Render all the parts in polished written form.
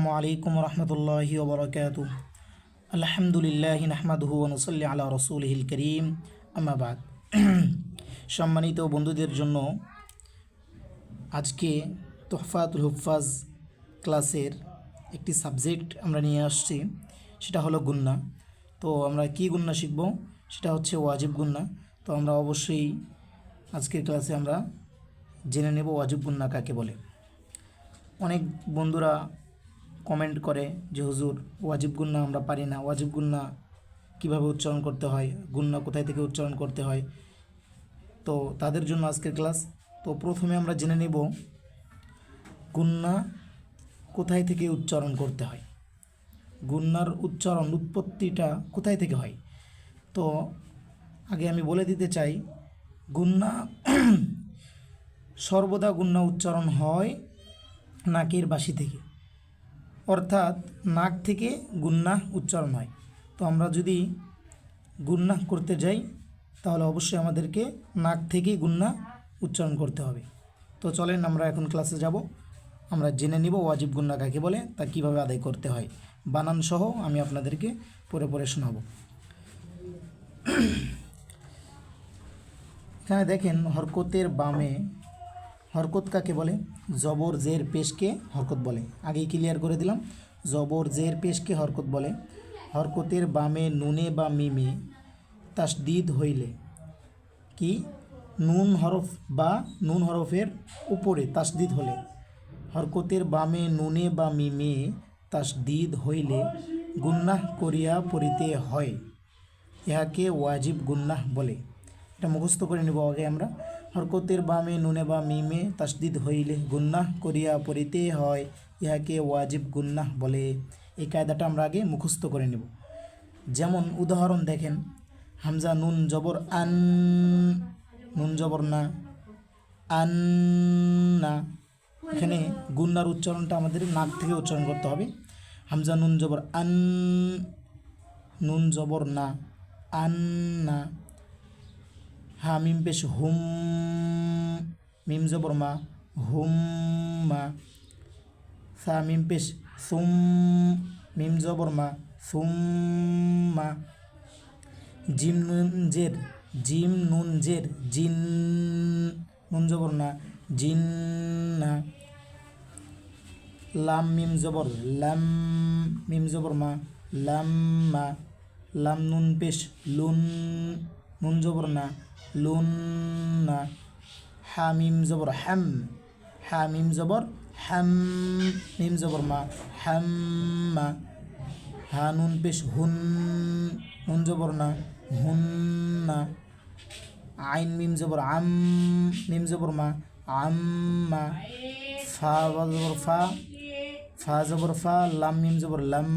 আসসালামু আলাইকুম রহমতুল্লাহি ওয়া বারাকাতুহু। আলহামদুলিল্লাহি নাহমাদুহু ওয়া নুসাল্লি আলা রাসূলিহিল কারীম, আম্মা বাদ। সম্মানিত বন্ধুদের জন্য আজকে তুহফাতুল হুফাজ ক্লাসের একটি সাবজেক্ট আমরা নিয়ে আসছি, সেটা হলো গুন্না। তো আমরা কি গুন্না শিখব, সেটা হচ্ছে ওয়াজিব গুন্না। তো আমরা অবশ্যই আজকের ক্লাসে আমরা জেনে নেব ওয়াজিব গুন্না কাকে বলে। অনেক বন্ধুরা কমেন্ট করে যে হুজুর ওয়াজিব গুন্না আমরা পারি না, ওয়াজিব গুন্না কীভাবে উচ্চারণ করতে হয়, গুন্না কোথায় থেকে উচ্চারণ করতে হয়। তো তাদের জন্য আজকের ক্লাস। তো প্রথমে আমরা জেনে নেব গুন্না কোথায় থেকে উচ্চারণ করতে হয়, গুন্নার উচ্চারণ উৎপত্তিটা কোথায় থেকে হয়। তো আগে আমি বলে দিতে চাই, গুন্না সর্বদা গুন্না উচ্চারণ হয় নাকের বাসি থেকে, অর্থাৎ নাক থেকে গুন্না উচ্চারণ হয়। তো আমরা যদি গুন্না করতে যাই তাহলে অবশ্যই আমাদেরকে নাক থেকেই গুন্না উচ্চারণ করতে হবে। তো চলেন আমরা এখন ক্লাসে যাব, আমরা জেনে নিব ওয়াজিব গুন্না কাকে বলে, তা কীভাবে আদায় করতে হয়। বানান সহ আমি আপনাদেরকে পড়ে পড়ে শোনাব। এখানে দেখেন, হরকতের বামে হরকত কাকে বলে? জবর জের পেশকে হরকত বলে। আগেই ক্লিয়ার করে দিলাম, জবর জের পেশকে হরকত বলে। হরকতের বামে নুনে বা মিমে তাসদিদ হইলে, কি নুন হরফ বা নুন হরফের উপরে তাসদিদ হলে, হরকতের বামে নুনে বা মিমে তাসদিদ হইলে গুন্নাহ করিয়া পড়িতে হয়, ইহাকে ওয়াজিব গুন্নাহ বলে। এটা মুখস্থ করে নেব আগে আমরা। হরকতের বামে নুনে বা মিমে তাসদিদ হইলে গুন্নাহ করিয়া পড়িতে হয়, ইহাকে ওয়াজিব গুন্নাহ বলে। এই কায়দাটা আমরা আগে মুখস্থ করে নেব। যেমন উদাহরণ দেখেন, হামজা নুন জবর আন, নুন জবর না, আন না। এখানে গুন্নার উচ্চারণটা আমাদের নাক থেকে উচ্চারণ করতে হবে। হামজা নুন জবর আন, নুন জবর না, আন না। হা মিম পেশ হুম, মিম জবর মা, হুম মা। সা মিম পেশ সুম, মিম জবর মা, সুম মা। জিম নুন জের, জিম নুন জের, জিন, নুন জবর না, জিন না। লাম মিম জবর লাম, মিম জবর মা, লাম মা। লাম নুন পেশ লুন, নুন জবর না, লুন না। হা মিম জবর হাম, হা মিম জবর হাম, মিম জবর মা, হাম মা। হা নুন পেশ হুন, নুন জবর না, হুন না। আইন মিম জবর আম, মিম জবর মা, আম মা। ফা জবর ফা, ফা জবর ফা। লাম মিম জবর লাম,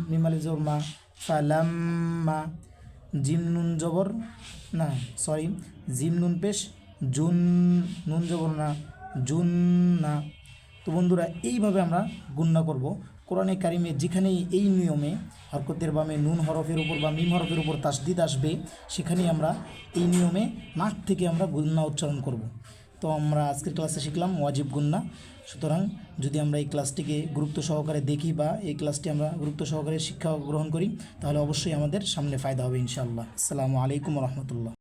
মিম আলিফ জবর মা, ফা লাম মা। জিম নুন জবর না, সরি, জিম নুন পেশ জুন, নুন জবর না, জুন না। তো বন্ধুরা, এইভাবে আমরা গুন্না করব। কোরআনে কারিমে যেখানেই এই নিয়মে হরকতের বামে নুন হরফের উপর বা মিম হরফের উপর তাসদিদ আসবে, সেখানেই আমরা এই নিয়মে নাক থেকে আমরা গুন্না উচ্চারণ করব। তো আমরা আজকের ক্লাসে শিখলাম ওয়াজিব গুন্না। সুতরাং যদি আমরা এই ক্লাসটিকে গুরুত্ব সহকারে দেখি বা এই ক্লাসটি আমরা গুরুত্ব সহকারে শিক্ষা গ্রহণ করি, তাহলে অবশ্যই আমাদের সামনে ফায়দা হবে ইনশাআল্লাহ। আসসালামু আলাইকুম রহমতুল্লাহ।